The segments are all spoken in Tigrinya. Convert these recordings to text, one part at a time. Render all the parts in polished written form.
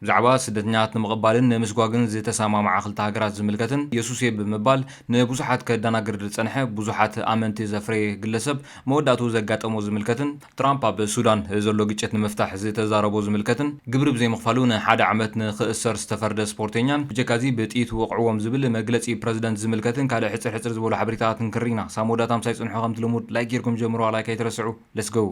ብዛዕባ ስደተኛታት ንምቕባልን ንምስጓግን ዝተሰማምዓ ክልተ ሃገራት ዝምልከትን የሱሴ ብምባል ንብዙሓት ከደናግር ዝጸንሐ ብዙሓት ኣመንቲ ዘፍረየ ግለሰብ መወዳእቱ ዘጋጠሞ ዝምልከትን ትራምፕ ኣብ ሱዳን ዘሎ ግጭት ንምፍታሕ ዝተዛረቦ ዝምልከትን ግብሪ ብዘይምኽፋሉ ንሓደ ዓመት ንኽእሰር ዝተፈርደ ስፖርተኛን ብጀካዚ ብጥኢት ወቕዕዎም ዝብል መግለጺ ፕረዚደንት ዝምልከትን ካልእ ሕፅር ዝበሉ ሓበሬታታት ክንክሪና ሳሞዳት ኣምሳይ ጽንሖ ከምቲ ልሙድ ላይክ ጌርኩም ጀምሮ ላይ ከይትረስዑ ለስገው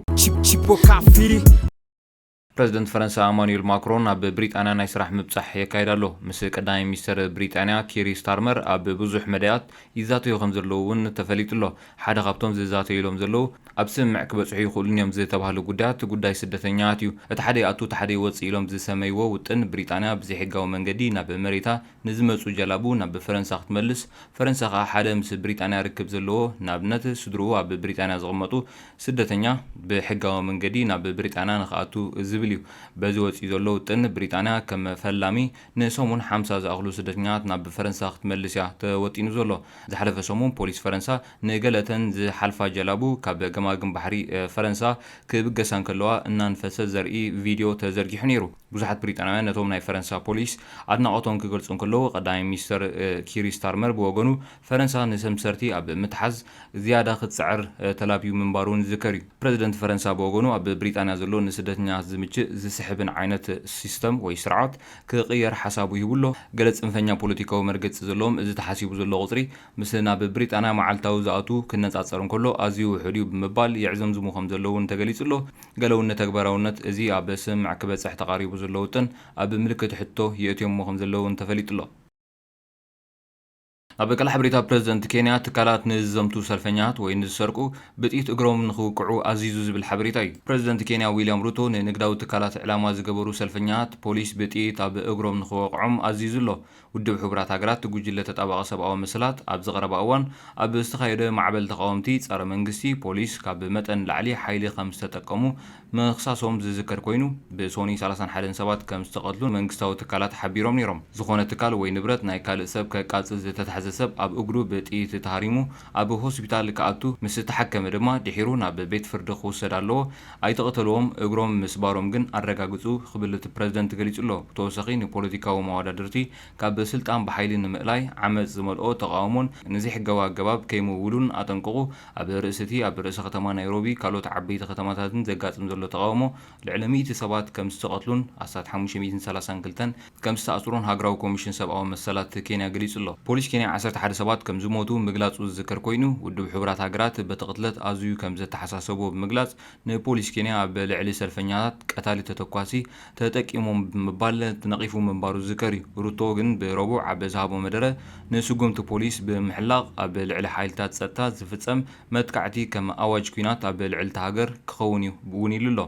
ፕሬዚደንት ፈረንሳ ኢማኑኤል ማክሮን ኣብ ብሪጣንያ ናይ ስራሕ ምብጻሕ የካይድ ኣሎ ምስ ቀዳማይ ሚኒስትር ብሪጣንያ ኪር ስታርመር ኣብ ብዙሕ መዳያት ይዛተዩ ከም ዘለዉ እውን ተፈሊጡ ኣሎ። ሓደ ካብቶም ዝዛተዩሎም ዘለዉ ኣብ ስምዕ ክበጽሑ ይኽእሉን እዮም ዝተባሃሉ ጉዳያት ጉዳይ ስደተኛታት እዩ። እቲ ሓደ ይኣቱ እቲ ሓደ ይወፅእ ኢሎም ዝሰመይዎ ውጥን ብሪጣንያ ብዘይሕጋዊ መንገዲ ናብ መሬታ ንዝመፁ ጀላቡ ናብ ፈረንሳ ክትመልስ ፈረንሳ ከዓ ሓደ ምስ ብሪጣንያ ርክብ ዘለዎ ንኣብነት ስድርኡ ኣብ ብሪጣንያ ዝቕመጡ ስደተኛ ብሕጋዊ መንገዲ ናብ ብሪጣንያ ንኽኣቱ ዝብል እዩ። በዚ ወፂኡ ዘሎ ውጥን ብሪጣንያ ከም ፈላሚ ንሰሙን 50 ዝኣኽሉ ስደተኛታት ናብ ፈረንሳ ክትመልስ እያ ተወጢኑ ዘሎ። ዝሓለፈ ሰሙን ፖሊስ ፈረንሳ ንገለተን ዝሓልፋ ጀላቡ ካብ ገማግም ባሕሪ ፈረንሳ ክብገሳ ከለዋ እናንፈሰ ዘርኢ ቪድዮ ተዘርጊሑ ነይሩ። ብዙሓት ብሪጣንያውያን ነቶም ናይ ፈረንሳ ፖሊስ ኣድናቆቶም ክገልጹ ከለዉ ቀዳማይ ሚኒስትር ኪር ስታርመር ብወገኑ ፈረንሳ ንሰምሰርቲ ኣብ ምትሓዝ ዝያዳ ክትስዕር ተላብዩ ምንባሩን ዝዝከር እዩ። ፕረዚደንት ፈረንሳ ብወገኑ ኣብ ብሪጣንያ ዘሎ ንስደተኛታት ዝምችእ ዝስሕብን ዓይነት ሲስተም ወይ ስርዓት ክቕየር ሓሳቡ ይብሎ። ገለ ጽንፈኛ ፖለቲካዊ መርገፂ ዘለዎም እዚ ተሓሲቡ ዘሎ ቁፅሪ ምስ ናብ ብሪጣንያ መዓልታዊ ዝኣቱ ክነጻጸር እንከሎ ኣዝዩ ውሕድ እዩ ብምባል የዕዘምዝሙ ከም ዘለውን ተገሊጹ ኣሎ። ገለ እውን ተግባራውነት እዚ ኣብ ስምዕ ክበጽሕ ተቃሪቡ ዘሎ ውጥን ኣብ ምልክት ሕቶ የእትዮሞ ከም ዘለውን ተፈሊጡ ኣሎ። ኣብ ቀል ሓበሬታ ፕረዚደንት ኬንያ ትካላት ንዘምቱ ሰልፈኛታት ወይ ንዝሰርቁ ብጥኢት እግሮም ንኽውቅዑ ኣዚዙ ዝብል ሓበሬታ እዩ። ፕረዚደንት ኬንያ ዊልያም ሩቶ ንንግዳዊ ትካላት ዕላማ ዝገበሩ ሰልፈኛታት ፖሊስ ብጥኢት ኣብ እግሮም ንኽወቅዖም ኣዚዙ ኣሎ። ውድብ ሕቡራት ሃገራት ጉጅለ ተጣባቒ ሰብኣዊ መሰላት ኣብ ዝቐረባ እዋን ኣብ ዝተኻየደ ማዕበል ተቃወምቲ ጸረ መንግስቲ ፖሊስ ካብ መጠን ላዕሊ ሓይሊ ከም ዝተጠቀሙ ምኽሳሶም ዝዝከር ኮይኑ ብሶኒ 31 ሰባት ከም ዝተቐትሉን መንግስታዊ ትካላት ሓቢሮም ነይሮም። ዝኾነ ትካል ወይ ንብረት ናይ ካልእ ሰብ ከቃጽል ዝተታሕዘ ሰብ ኣብ እግሩ ብጥኢት ተሃሪሙ ኣብ ሆስፒታል ክኣቱ ምስ ተሓከመ ድማ ድሒሩ ናብ ቤት ፍርዲ ክውሰድ ኣለዎ። ኣይተቐተልዎም እግሮም ምስባሮም ግን ኣረጋግጹ ክብል እቲ ፕረዚደንት ገሊጹ ኣሎ። ብተወሳኺ ንፖለቲካዊ መወዳድርቲ ካብ ስልጣን ብሓይሊ ንምእላይ ዓመፅ ዝመልኦ ተቃውሞን ንዘይሕጋዊ ኣገባብ ከይምውሉን ኣጠንቅቑ። ኣብ ርእሲ ከተማ ናይሮቢ ካልኦት ዓበይቲ ከተማታትን ዘጋጥም ዘሎ ተቃውሞ ልዕሊ 100 ሰባት ከም ዝተቐትሉን 532 ከም ዝተኣስሩን ሃገራዊ ኮሚሽን ሰብኣዊ መሰላት ኬንያ ገሊጹ ኣሎ። ፖሊስ ኬንያ 11 ሰባት ከም ዝሞቱ ምግላጹ ዝዝከር ኮይኑ ውድብ ሕቡራት ሃገራት በቲ ቅትለት ኣዝዩ ከም ዘተሓሳሰቦ ብምግላጽ ንፖሊስ ኬንያ ኣብ ልዕሊ ሰልፈኛታት ቀታሊ ተተኳሲ ተጠቂሞም ብምባል ነቒፉ ምንባሩ ዝዝከር እዩ። ሩቶ ግን ብረቡዕ ኣብ ዝሃቦ መደረ ንስጉምቲ ፖሊስ ብምሕላቕ ኣብ ልዕሊ ሓይልታት ጸጥታ ዝፍጸም መጥቃዕቲ ከም ኣዋጅ ኩናት ኣብ ልዕልቲ ሃገር ክኸውን እዩ እውን ኢሉ ኣሎ።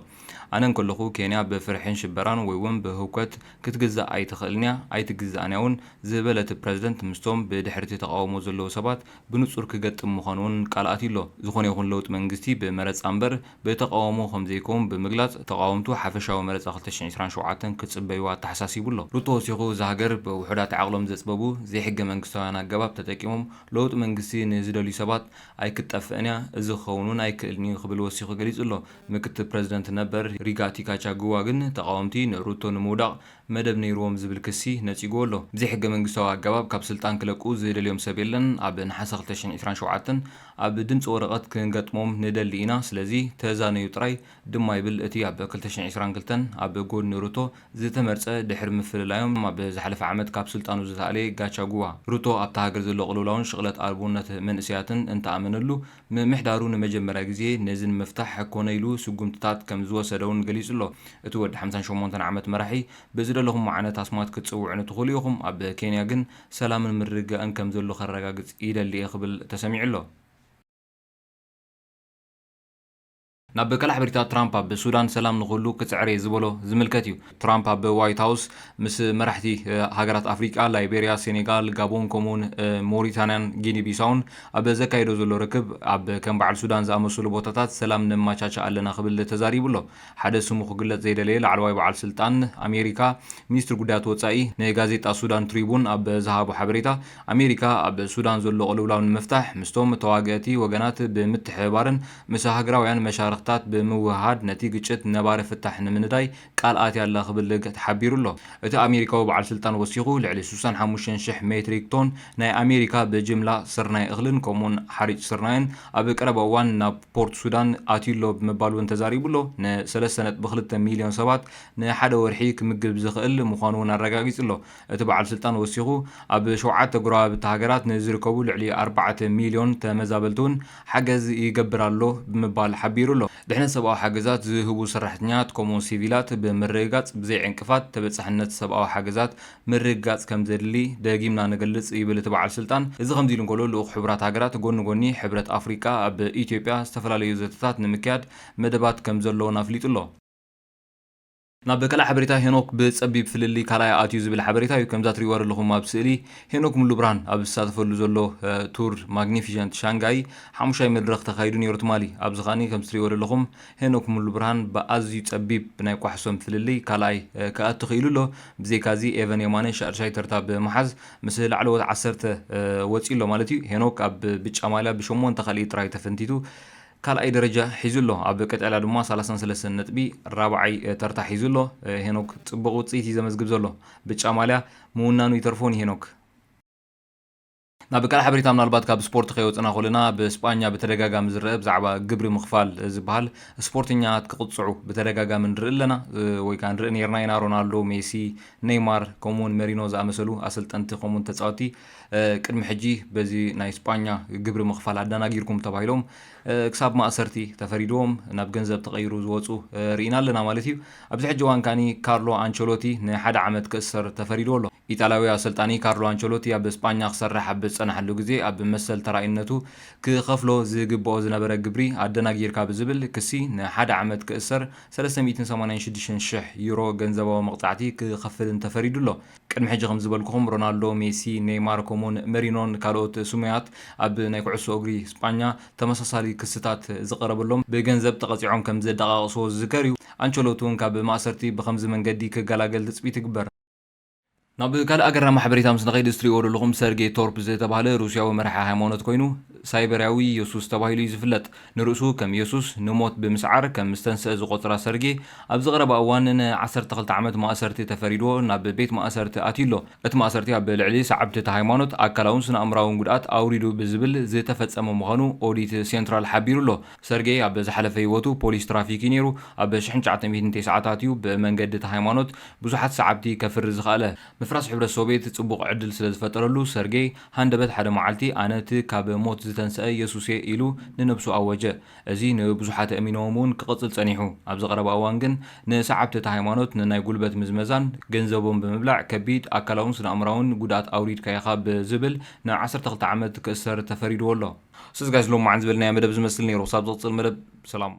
ኣነ እንከለኹ ኬንያ ብፍርሕን ሽበራን ወይ እውን ብህውከት ክትግዛእ ኣይትኽእልንያ ኣይትግዛእንያ እውን ዝበለት ፕረዚደንት ምስቶም ብድሕርቲ ተቃውሞ ዘለዉ ሰባት ብንጹር ክገጥም ምዃኑ እውን ቃልኣት ኣሎ። ዝኾነ ይኹን ለውጢ መንግስቲ ብመረፃ እምበር ብተቃውሞ ከም ዘይከውን ብምግላጽ ተቃወምቱ ሓፈሻዊ መረፃ 2027 ክጽበዩ ኣተሓሳሲቡ ኣሎ። ሩቶ ወሲኹ እዚ ሃገር ብውሕዳት ዓቕሎም ዘፅበቡ ዘይሕገ መንግስታውያን ኣገባብ ተጠቂሞም ለውጢ መንግስቲ ንዝደልዩ ሰባት ኣይክጠፍአንያ እዚ ክኸውን ኣይክእልኒ ክብል ወሲኹ ገሊጹ ኣሎ። ምክትል ፕረዚደንት ነበር ሪጋቲ ጋቻጉዋ ግን ተቃወምቲ ንሩቶ ንምውዳቕ መደብ ነይርዎም ዝብል ክሲ ነጺግዎ ኣሎ። ብዘይሕገ መንግስታዊ ኣገባብ ካብ ስልጣን ክለቁ ዝደልዮም ሰብ የለን። ኣብ ናሓሰ 2027 ኣብ ድምፂ ወረቐት ክንገጥሞም ንደሊ ኢና ስለዚ ተዛነዩ ጥራይ ድማ ይብል እቲ ኣብ 2022 ኣብ ጎድኒ ሩቶ ዝተመርፀ ድሕሪ ምፍልላዮም ኣብ ዝሓለፈ ዓመት ካብ ስልጣኑ ዝተኣለየ ጋቻጉዋ። ሩቶ ኣብቲ ሃገር ዘሎ ቅልውላውን ሽቕለት ኣልቦነት መንእስያትን እንተኣመነሉ ምምሕዳሩ ንመጀመርያ ግዜ ነዚ ንምፍታሕ ኮነ ኢሉ ስጉምትታት ከም ዝወሰደውን ገሊጹ ኣሎ። እቲ ወዲ 58 ዓመት መራሒ ብዝደለኹም ዓይነት ኣስማት ክትጽውዑ ትኽእሉ ኢኹም ኣብ ኬንያ ግን ሰላምን ምርግጋእን ከም ዘሎ ከረጋግጽ ይደሊ እየ ክብል ተሰሚዑ ኣሎ። ናብ ቀል ሓበሬታት ትራምፕ ኣብ ሱዳን ሰላም ንኽህሉ ክፅዕር እየ ዝበሎ ዝምልከት እዩ። ትራምፕ ኣብ ዋይት ሃውስ ምስ መራሕቲ ሃገራት ኣፍሪቃ ላይቤርያ፣ ሴኔጋል፣ ጋቦን ከምኡውን ሞሪታንያን ጊኒ ቢሳውን ኣብ ዘካይዶ ዘሎ ርክብ ኣብ ከም በዓል ሱዳን ዝኣመሰሉ ቦታታት ሰላም ነማቻቻ ኣለና ክብል ተዛሪቡ ኣሎ። ሓደ ስሙ ክግለጽ ዘይደለየ ላዕለዋይ በዓል ስልጣን ኣሜሪካ ሚኒስትሪ ጉዳያት ወጻኢ ንጋዜጣ ሱዳን ትሪቡን ኣብ ዝሃቦ ሓበሬታ ኣሜሪካ ኣብ ሱዳን ዘሎ ቅልውላው ንምፍታሕ ምስቶም ተዋግእቲ ወገናት ብምትሕብባርን ምስ ሃገራውያን መሻርክቲ መሳርሕታት ብምውሃድ ነቲ ግጭት ነባሪ ፍታሕ ንምንዳይ ቃልኣት ያላ ክብል ተሓቢሩ ኣሎ እቲ ኣሜሪካዊ በዓል ስልጣን ወሲኹ ልዕሊ 65,000 ሜትሪክ ቶን ናይ ኣሜሪካ ብጅምላ ስርናይ እኽልን ከምኡውን ሓሪጭ ስርናይን ኣብ ቀረባ እዋን ናብ ፖርት ሱዳን ኣትዩሎ ብምባል እውን ተዛሪቡ ኣሎ ን3.2 ሚልዮን ሰባት ንሓደ ወርሒ ክምግብ ዝኽእል ምዃኑ እውን ኣረጋጊጹ ኣሎ እቲ በዓል ስልጣን ወሲኹ ኣብ 7 ጎረባብቲ ሃገራት ንዝርከቡ ልዕሊ 4 ሚልዮን ተመዛበልቱን ሓገዝ ይገብር ኣሎ ብምባል ሓቢሩ ኣሎ ድሕነት ሰብኣዊ ሓገዛት ዝህቡ ሰራሕተኛታት ከምኡ ሲቪላት ብምርግጋጽ ብዘይ ዕንቅፋት ተበጻሕነት ሰብኣዊ ሓገዛት ምርግጋጽ ከም ዘድሊ ደጊምና ንገልጽ ይብል እቲ በዓል ስልጣን እዚ ከምዚ ኢሉ እንከሎ ልኡኽ ሕቡራት ሃገራት ጎኒ ጎኒ ሕብረት ኣፍሪካ ኣብ ኢትዮጵያ ዝተፈላለዩ ዘተታት ንምክያድ መደባት ከም ዘለዎን ኣፍሊጡ ኣሎ ናብ በቀላ ሓበሬታ ሄኖክ ብጸቢብ ፍልሊ ካልኣይ ኣትዩ ዝብል ሓበሬታ እዩ ከምዛ ትሪእዎ ኣለኹም ኣብ ስእሊ ሄኖክ ሙሉ ብርሃን ኣብ ዝሳተፈሉ ዘሎ ቱር ማግኒፊሸንት ሻንጋይ ሓሙሻይ መድረኽ ተኻይዱ ነይሩ ትማሊ ኣብዚ ኸኒ ከም ትሪእዎ ኣለኹም ሄኖክ ሙሉ ብርሃን ብኣዝዩ ጸቢብ ብናይ ኳሕሶም ፍልሊ ካልኣይ ክኣቱ ኽኢሉ ኣሎ ብዘይካዚ ኤቨን የማነ ሻድሻይ ተርታ ብምሓዝ ምስ ላዕለዎት 10 ወፂኡ ኣሎ ማለት እዩ ሄኖክ ኣብ ብጫ ማልያ ብ8 ካልእ ጥራይ ተፈንቲቱ ካልኣይ ደረጃ ሒዙ ኣሎ ኣብ ቀጠልያ ድማ 33 ነጥቢ ራብዓይ ተርታ ሒዙ ኣሎ ሄኖክ ጽቡቕ ውጽኢት እዩ ዘመዝግብ ዘሎ ብጫ ማልያ ምውናኑ ይተርፎን ሄኖክ ናብ በቀላ ሓበሬታ ምናልባት ካብ ስፖርት ከይወፅና ኮለና ብስጳኛ በተደጋጋሚ ዝረአ ብዛዕባ ግብሪ ምኽፋል ዝበሃል ስፖርተኛታት ክቕፅዑ በተደጋጋሚ ንርኢ ኣለና ወይ ከዓ ንርኢ ነርና ኢና ሮናልዶ ሜሲ ኔይማር ከምኡውን መሪኖ ዝኣመሰሉ ኣሰልጠንቲ ከምኡውን ተፃወቲ ቅድሚ ሕጂ በዚ ናይ ስጳኛ ግብሪ ምኽፋል ኣደናጊርኩም ተባሂሎም ክሳብ ማእሰርቲ ተፈሪድዎም ናብ ገንዘብ ተቐይሩ ዝወፁ ርኢና ኣለና ማለት እዩ ኣብዚ ሕጂ እዋን ካኒ ካርሎ አንቸሎቲ ንሓደ ዓመት ክእሰር ተፈሪድዎ ኣሎ ኢጣልያዊ ኣሰልጣኒ ካርሎ አንቸሎቲ ኣብ ስጳኛ ክሰርሕ ኣብ ዝጸናሐሉ ግዜ ኣብ መሰል ተራእይነቱ ክኸፍሎ ዝግብኦ ዝነበረ ግብሪ ኣደናጊርካ ብዝብል ክሲ ንሓደ ዓመት ክእሰር 386,000 ዩሮ ገንዘባዊ መቕጻዕቲ ክኸፍልን ተፈሪዱ ኣሎ ቅድሚ ሕጂ ከም ዝበልኩኹም ሮናልዶ ሜሲ ኔይማር ከምኡውን መሪኖን ካልኦት ሱሙያት ኣብ ናይ ኩዕሶ እግሪ ስጳኛ ተመሳሳሊ ክስታት ዝቐረበሎም ብገንዘብ ተቐፂዖም ከም ዘደቃቕስዎ ዝዝከር እዩ አንቸሎቲ እውን ካብ ማእሰርቲ ብከምዚ መንገዲ ክገላገል ትፅቢት ይግበር ናብ ካልእ ኣገራሚ ሓበሬታ ምስ ንኸይድ እትሪእዎ ዘለኹም ሰርጌይ ቶርፕ ዝተባሃለ ሩስያዊ መራሒ ሃይማኖት ኮይኑ ሳይበርያዊ ኢየሱስ ተባሂሉ ዝፍለጥ ንርእሱ ከም ኢየሱስ ንሞት ብምስዓር ከም ዝተንስአ ዝቆፅራ ሰርጌይ ኣብ ዝቐረባ እዋን ን12 ዓመት ማእሰርቲ ተፈሪድዎ ናብ ቤት ማእሰርቲ ኣትዩ ኣሎ እቲ ማእሰርቲ ኣብ ልዕሊ ሰዓብቲ እቲ ሃይማኖት ኣካላውን ስነ ኣእምራውን ጉድኣት ኣውሪዱ ብዝብል ዝተፈፀመ ምዃኑ ኦዲት ሴንትራል ሓቢሩ ኣሎ ሰርጌይ ኣብ ዝሓለፈ ህይወቱ ፖሊስ ትራፊክ ነይሩ ኣብ 1990 እዩ ብመንገዲ እቲ ሃይማኖት ብዙሓት ሰዓብቲ ከፍሪ ዝኽኣለ ምፍራስ ሕብረት ሶቪየት ጽቡቕ ዕድል ስለ ዝፈጠረሉ ሰርጌይ ሃንደበት ሓደ መዓልቲ ኣነቲ ካብ ሞት ዝተንስአ ኢየሱስ ኢሉ ንነብሱ ኣወጀ እዚ ንብዙሓት ኣሚኖም እውን ክቕፅል ጸኒሑ ኣብ ዝቐረባ እዋን ግን ንሰዓብቲ እቲ ሃይማኖት ንናይ ጉልበት ምዝመዛን ገንዘቦም ብምብላዕ ከቢድ ኣካላውን ስነ ኣእምራውን ጉድኣት ኣውሪድካ ኢኻ ብዝብል ን12 ዓመት ክእሰር ተፈሪድዎ ኣሎ ስዝጋይ ሎማዓን ዝበልናዮ መደብ ዝመስል ነይሩ ክሳብ ዝቕፅል መደብ ሰላም